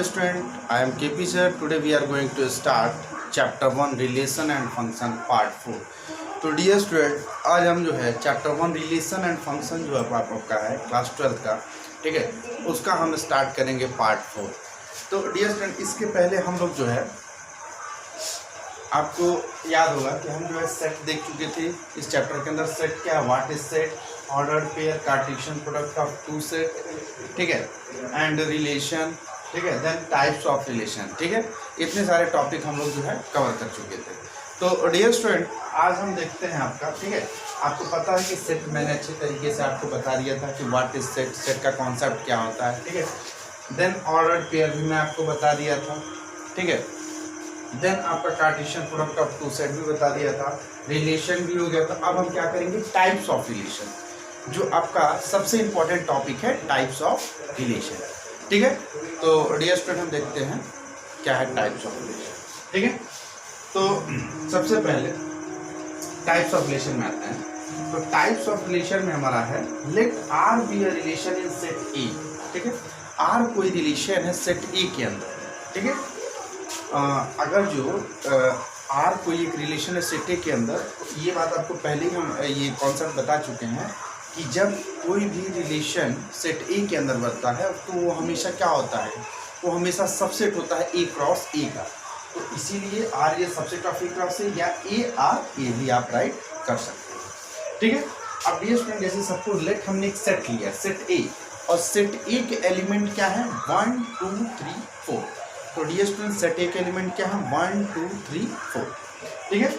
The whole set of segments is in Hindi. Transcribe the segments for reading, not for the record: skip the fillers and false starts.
dear student, I am KP sir. Today we are going to start chapter 1 relation and function part 4. तो डियर स्टूडेंट, आज हम जो है चैप्टर 1 रिलेशन एंड फंक्शन जो है आपका है क्लास 12 का, ठीक है, उसका हम स्टार्ट करेंगे पार्ट 4. तो डियर स्टूडेंट, इसके पहले हम लोग जो है आपको याद होगा कि हम जो है सेट देख चुके थे. इस चैप्टर के अंदर सेट क्या है, what is set, ordered pair, cartesian product of two set, ठीक है, एंड रिलेशन, ठीक है, देन टाइप्स ऑफ रिलेशन, ठीक है. इतने सारे टॉपिक हम लोग जो है कवर कर चुके थे. तो डियर स्टूडेंट, आज हम देखते हैं आपका, ठीक है, आपको पता है कि सेट मैंने अच्छे तरीके से आपको बता दिया था कि व्हाट इज सेट, सेट का कॉन्सेप्ट क्या होता है, ठीक है. देन ऑर्डर्ड पेयर भी मैं आपको बता दिया था, ठीक है. देन आपका cartesian product of two set भी बता दिया था, रिलेशन भी हो गया था. अब हम क्या करेंगे, टाइप्स ऑफ रिलेशन, जो आपका सबसे इंपॉर्टेंट टॉपिक है, टाइप्स ऑफ रिलेशन, ठीक है. तो डियर स्टूडेंट, हम देखते हैं क्या है टाइप्स ऑफ रिलेशन, ठीक है. तो सबसे पहले टाइप्स ऑफ रिलेशन में आते हैं. तो टाइप्स ऑफ रिलेशन में हमारा है, let R be a relation in set A, ठीक है. आर कोई रिलेशन है सेट ए के अंदर, ठीक है. अगर जो आर कोई एक रिलेशन है सेट ए के अंदर, ये बात आपको पहले ही हम ये कॉन्सेप्ट बता चुके हैं कि जब कोई भी रिलेशन सेट ए के अंदर बनता है तो वो हमेशा क्या होता है, वो हमेशा सबसेट होता है ए क्रॉस ए का. तो इसीलिए आर ये subset of A cross A, या ए आर ए भी आप राइट कर सकते हैं, ठीक है. अब डियर स्टूडेंट, जैसे सपोज लेट हमने एक सेट लिया, सेट ए, और सेट ए के एलिमेंट क्या है, 1 2 3 4. तो डियर स्टूडेंट, सेट ए के एलिमेंट क्या है, 1 2 3 4, ठीक है.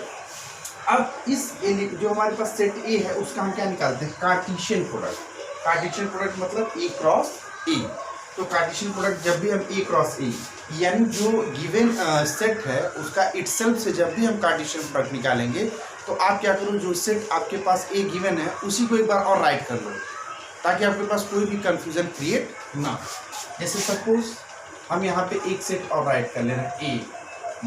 अब इस जो हमारे पास सेट ए है उसका हम क्या निकालते हैं, कार्टेशियन प्रोडक्ट. कार्टेशियन प्रोडक्ट मतलब ए क्रॉस ए. तो कार्टेशियन प्रोडक्ट जब भी हम ए क्रॉस ए, यानी जो गिवन सेट है उसका इटसेल्फ से जब भी हम कार्टेशियन प्रोडक्ट निकालेंगे, तो आप क्या करो, जो सेट आपके पास ए गिवन है उसी को एक बार और राइट कर लो, ताकि आपके पास कोई भी कंफ्यूजन क्रिएट ना हो. जैसे सपोज हम यहाँ पे एक सेट और राइट कर ले रहे हैं, ए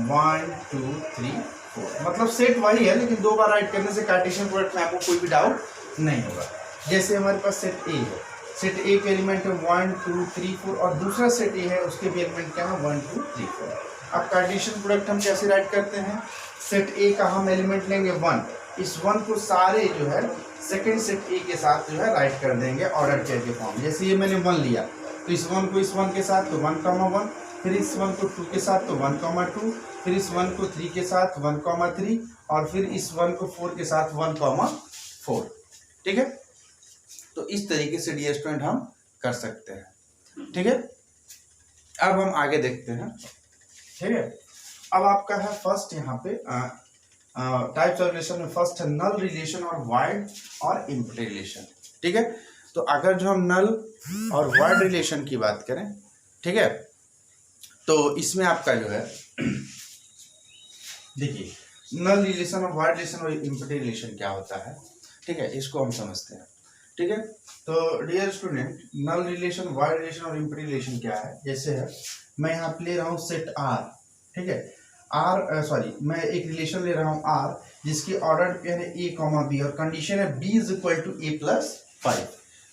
1 2 3 4, मतलब सेट वही है लेकिन दो बार राइट करने से कार्टेशियन प्रोडक्ट में आपको कोई भी डाउट नहीं होगा. जैसे हमारे पास सेट ए है, सेट ए के एलिमेंट है 1 2 3 4, और दूसरा सेट ए है उसके भी एलिमेंट क्या है, 1 2 3 4. अब कार्टेशियन प्रोडक्ट हम कैसे राइट करते हैं, सेट ए का हम एलिमेंट लेंगे 1, इस 1 को सारे जो है सेकेंड सेट ए के साथ जो है राइट कर देंगे ऑर्डर पेयर के फॉर्म. जैसे ये मैंने 1 लिया तो इस 1 को इस 1 के साथ तो 1 1, फिर इस 1 को 2 के साथ तो 1 2, फिर इस 1 को 3 के साथ 1 3, और फिर इस 1 को 4 के साथ 1 4, ठीक है. तो इस तरीके से डियर स्टूडेंट हम कर सकते हैं, ठीक है. अब हम आगे देखते हैं, ठीक है. अब आपका है फर्स्ट यहाँ पे टाइप्स ऑफ रिलेशन में फर्स्ट है नल रिलेशन और वाइड और इम्प्टी रिलेशन, ठीक है. तो अगर जो हम नल और वाइड रिलेशन की बात करें, ठीक है, तो इसमें आपका जो है देखिए, नल रिलेशन और वाइड रिलेशन और इम्प्टी रिलेशन क्या होता है, ठीक है, इसको हम समझते हैं, ठीक है. तो डियर स्टूडेंट, नल रिलेशन, वाइड रिलेशन और इम्प्टी रिलेशन क्या है. जैसे है मैं यहाँ पे ले रहा हूँ सेट आर, ठीक है, मैं एक रिलेशन ले रहा हूँ आर जिसकी ऑर्डर पेयर है ए कॉमा बी, और कंडीशन है B is equal to A plus 5.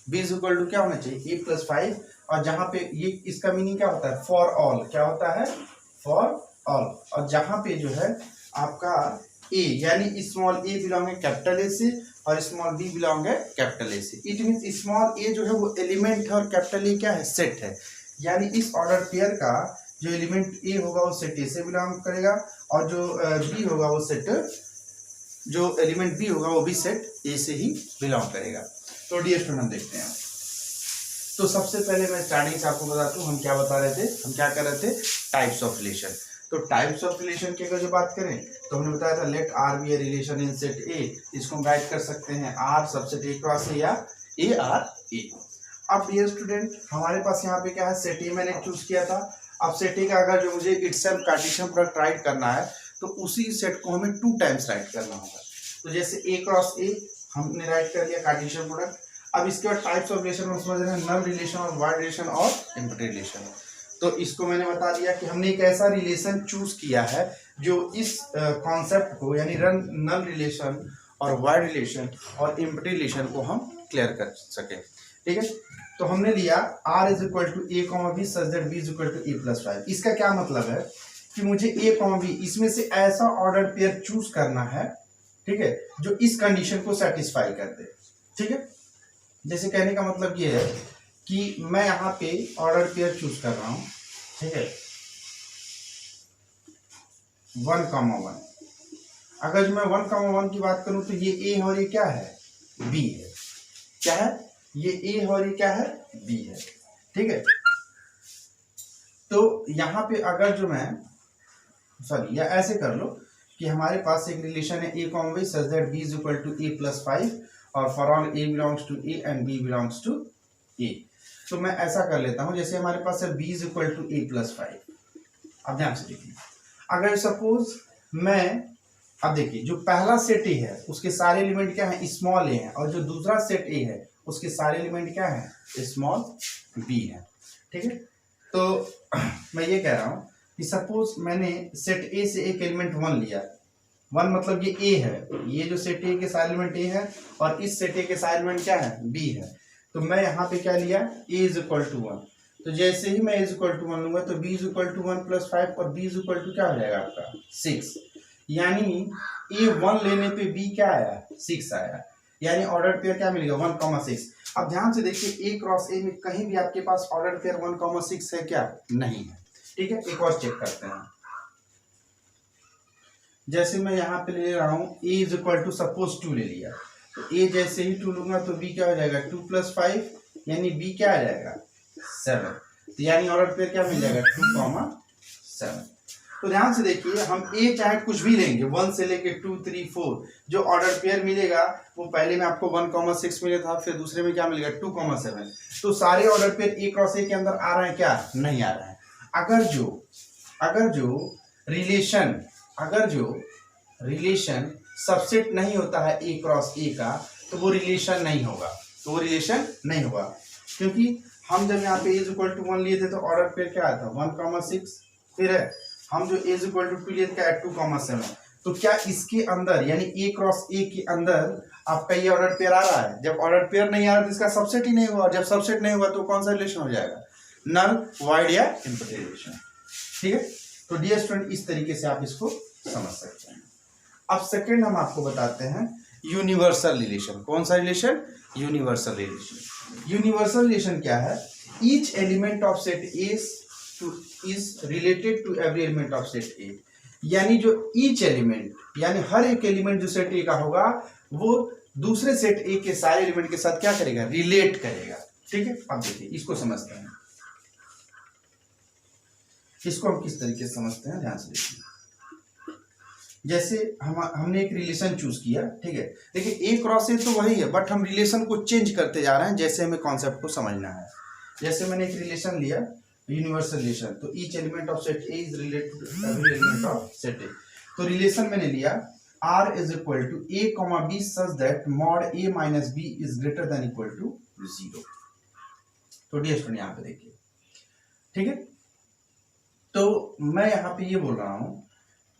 B is equal to क्या होना चाहिए, ए प्लस 5. और जहाँ पे ये इसका मीनिंग क्या होता है, फॉर ऑल, क्या होता है, फॉर ऑल. और जहाँ पे जो है आपका ए, यानी स्मॉल ए बिलोंग है कैपिटल ए से, और स्मॉल बी बिलोंग है कैपिटल ए से. इट मीन्स स्मॉल ए जो है वो एलिमेंट है और कैपिटल ए क्या है, सेट है. यानी इस ऑर्डर पेयर का जो एलिमेंट ए होगा वो सेट ए से बिलोंग करेगा, और जो बी होगा वो सेट, जो एलिमेंट बी होगा वो भी सेट ए से ही बिलोंग करेगा. तो डियर स्टूडेंट, हम देखते हैं. तो सबसे पहले मैं स्टार्टिंग से आपको बताता हूँ हम क्या बता रहे थे, हम क्या कर रहे थे, टाइप्स ऑफ रिलेशन. तो टाइप्स ऑफ रिलेशन की अगर जो बात करें तो हमने बताया था let R be a relation in set A. इसको हम राइट कर सकते हैं R subset A cross A, या ए आर ए. अब डियर स्टूडेंट, हमारे पास यहाँ पे क्या है, सेट ए मैंने चूज किया था. अब सेट ए का अगर जो मुझे इटसेल्फ कार्टेशियन प्रोडक्ट राइट करना है तो उसी सेट को हमें 2 टाइम्स राइट करना होगा. तो जैसे ए क्रॉस ए हमने राइट कर लिया कार्टेशियन प्रोडक्ट. अब इसके बाद टाइप्स ऑफ रिलेशन में समझ रहे हैं नल रिलेशन और वाइड रिलेशन और इम्प्टी रिलेशन. तो इसको मैंने बता दिया कि हमने एक ऐसा रिलेशन चूज किया है जो इस कॉन्सेप्ट को, यानी नल रिलेशन और वाइड रिलेशन और इम्प्टी रिलेशन को हम क्लियर कर सके, ठीक है. तो हमने लिया r is equal to a comma B such that b is equal to a plus 5। इसका क्या मतलब है कि मुझे a कॉमा बी इसमें से ऐसा ऑर्डर पेयर चूज करना है, ठीक है, जो इस कंडीशन को सेटिस्फाई कर दे। ठीक है, जैसे कहने का मतलब ये है कि मैं यहाँ पे ऑर्डर पेयर चूज कर रहा हूँ, ठीक है, 1,1। अगर जो मैं 1,1 की बात करूं तो ये a है और ये क्या है, b है। क्या है, ये a है और ये क्या है, b है। ठीक है, तो यहाँ पे अगर जो मैं सॉरी या ऐसे कर लो कि हमारे पास एक रिलेशन है a comma b such that b is equal to a plus 5 और for all a belongs to a and b belongs to a। तो मैं ऐसा कर लेता हूं, जैसे हमारे पास है b is equal to a plus 5। अब ध्यान से देखिए, अगर सपोज मैं, अब देखिए जो पहला सेट ए है उसके सारे एलिमेंट क्या है, स्मॉल ए है, और जो दूसरा सेट ए है उसके सारे एलिमेंट क्या है, स्मॉल बी है। ठीक है, तो मैं ये कह रहा हूं कि सपोज मैंने सेट ए से एक एलिमेंट 1 लिया, 1 मतलब ये ए है, ये जो सेट ए के सारे एलिमेंट ए है और इस सेट ए के सारे एलिमेंट क्या है, बी है। तो मैं यहाँ पे क्या लिया, ए इज इक्वल टू 1। तो जैसे ही मैं इज इक्वल टू 1 लूंगा तो b is equal to 1 plus 5 और b इज इक्वल टू क्या हो जाएगा आपका 6। यानी a 1 लेने पे b क्या आया, 6 आया। यानी ऑर्डर पेयर क्या मिलेगा, 1,6। अब ध्यान से देखिए a क्रॉस a में कहीं भी आपके पास ऑर्डर पेयर 1,6 है क्या, नहीं है। ठीक है, एक और चेक करते हैं। जैसे मैं यहाँ पे ले रहा हूँ a is equal to suppose 2 ले लिया, तो a जैसे ही 2 लूंगा तो b क्या हो जाएगा, 2 प्लस 5, यानी b क्या आ जाएगा, 7। तो यानी ऑर्डर पेयर क्या मिल जाएगा, 2,7। तो ध्यान से देखिए, हम a चाहे कुछ भी लेंगे 1 से लेके 2, 3, 4, जो ऑर्डर पेयर मिलेगा वो पहले में आपको 1,6 मिला था, फिर दूसरे में क्या मिलेगा 2,7। तो सारे order pair a cross a के अंदर आ रहे हैं क्या, नहीं आ रहा है। अगर जो रिलेशन सबसेट नहीं होता है a क्रॉस a का, तो वो रिलेशन नहीं होगा, क्योंकि हम जब यहाँ पे a इज इक्वल टू 1 लिए थे तो ऑर्डर पेयर क्या आता है 1,6, फिर है हम जो a इज इक्वल टू 2 लिए थे क्या है 2,7। तो क्या इसके अंदर यानी a क्रॉस a के अंदर आपका ये ऑर्डर पेयर आ रहा है। जब ऑर्डर पेयर नहीं आ रहा तो इसका सबसेट ही नहीं हुआ, और जब सबसेट नहीं हुआ तो कौन सा रिलेशन हो जाएगा, नल, वॉइड या एम्प्टी रिलेशन। ठीक है, तो डियर स्टूडेंट इस तरीके से आप इसको समझ सकते हैं। अब सेकेंड हम आपको बताते हैं यूनिवर्सल रिलेशन। कौन सा रिलेशन, यूनिवर्सल रिलेशन। यूनिवर्सल रिलेशन क्या है, each element of set A is related to every element of set A. यानी जो ईच एलिमेंट यानी हर एक एलिमेंट जो सेट ए का होगा वो दूसरे सेट ए के सारे एलिमेंट के साथ क्या करेगा, रिलेट करेगा। ठीक है, अब देखिए इसको समझते हैं, इसको हम किस तरीके से समझते हैं, ध्यान से देखिए। जैसे हमने एक रिलेशन चूज किया, ठीक है, देखिए ए क्रॉस ए तो वही है, बट हम रिलेशन को चेंज करते जा रहे हैं जैसे हमें कॉन्सेप्ट को समझना है। जैसे मैंने एक रिलेशन लिया यूनिवर्सल रिलेशन, तो each element of set A is related to every element of set A. तो रिलेशन मैंने लिया r is equal to a comma b such that mod a minus b is greater than equal to 0। तो डियर स्टूडेंट यहाँ पे देखिए, ठीक है, तो मैं यहाँ पे ये बोल रहा हूँ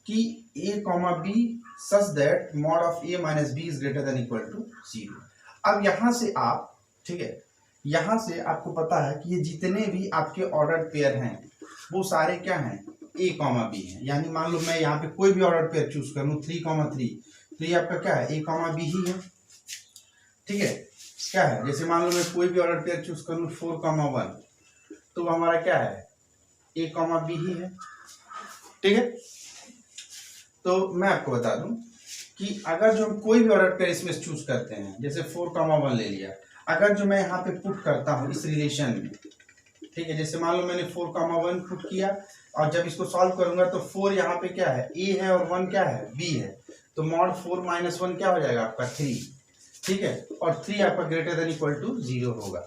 कि a comma b such that mod of a minus b is greater than equal to 0। अब यहाँ से आप, ठीक है, यहाँ से आपको पता है कि ये जितने भी आपके ऑर्डर पेयर हैं वो सारे क्या हैं, a कॉमा b है। यानी मान लो मैं यहाँ पे कोई भी ऑर्डर पेयर चूज कर लूँ 3,3, तो ये आपका क्या है, a कॉमा b ही है। ठीक है, क्या है, जैसे मान लो मैं कोई भी ऑर्डर पेयर चूज कर लूँ 4,1, तो वो हमारा क्या है, a कॉमा b ही है। ठीक है, तो मैं आपको बता दूं कि अगर जो हम कोई भी ऑर्डर पेयर इसमें चूज करते हैं, जैसे 4,1 ले लिया, अगर जो मैं यहाँ पे पुट करता हूँ इस रिलेशन में, ठीक है, जैसे मान लो मैंने 4,1 पुट किया और जब इसको सॉल्व करूंगा तो 4 यहाँ पे क्या है, a है, और 1 क्या है, b है। तो मॉड 4 माइनस 1 क्या हो जाएगा आपका 3। ठीक है, और 3 आपका ग्रेटर देन इक्वल टू 0 होगा।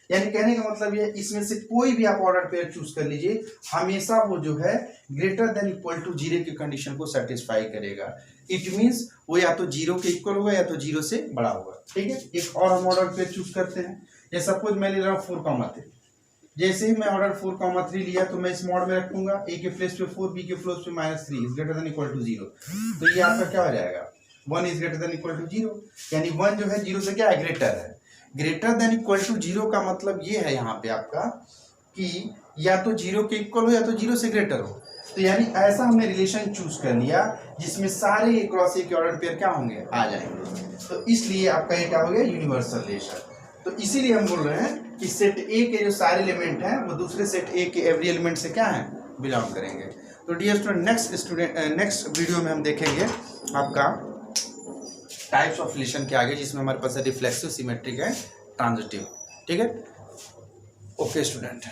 यानी कहने का मतलब ये, इसमें से कोई भी आप ऑर्डर पेयर चूज कर लीजिए, हमेशा वो जो है ग्रेटर देन इक्वल टू 0 की कंडीशन को सेटिस्फाई करेगा। इट मींस वो या तो 0 के इक्वल होगा या तो 0 से बड़ा होगा। ठीक है, एक और हम ऑर्डर पेयर चूज करते हैं, जैसे सपोज मैं ले रहा हूँ 4,3। जैसे ही मैं ऑर्डर 4,3 लिया तो मैं इस मॉड में रखूंगा, a के प्लेस पे 4, b के प्लेस पे -3 is greater than equal to 0। तो ये आपका क्या हो जाएगा, 1 is greater than equal to 0। यानी 1 जो है 0 से क्या है, ग्रेटर है। Greater than equal to zero का मतलब ये है यहाँ पे आपका कि या तो जीरो के इक्वल हो या तो जीरो से ग्रेटर हो। तो यानी ऐसा हमने रिलेशन चूज कर लिया जिसमें सारे क्रॉस ए के ऑर्डर पेयर क्या होंगे, आ जाएंगे। तो इसलिए आपका ये क्या हो गया, यूनिवर्सल रिलेशन। तो इसीलिए हम बोल रहे हैं कि सेट ए के जो सारे एलिमेंट हैं वो दूसरे सेट ए के एवरी एलिमेंट से क्या है, बिलोंग करेंगे। तो डियर स्टूडेंट, नेक्स्ट वीडियो में हम देखेंगे आपका टाइप्स ऑफ रिलेशन के आगे, जिसमें हमारे पास रिफ्लेक्सिव, सिमेट्रिक है, ट्रांजिटिव। ठीक है, ओके स्टूडेंट।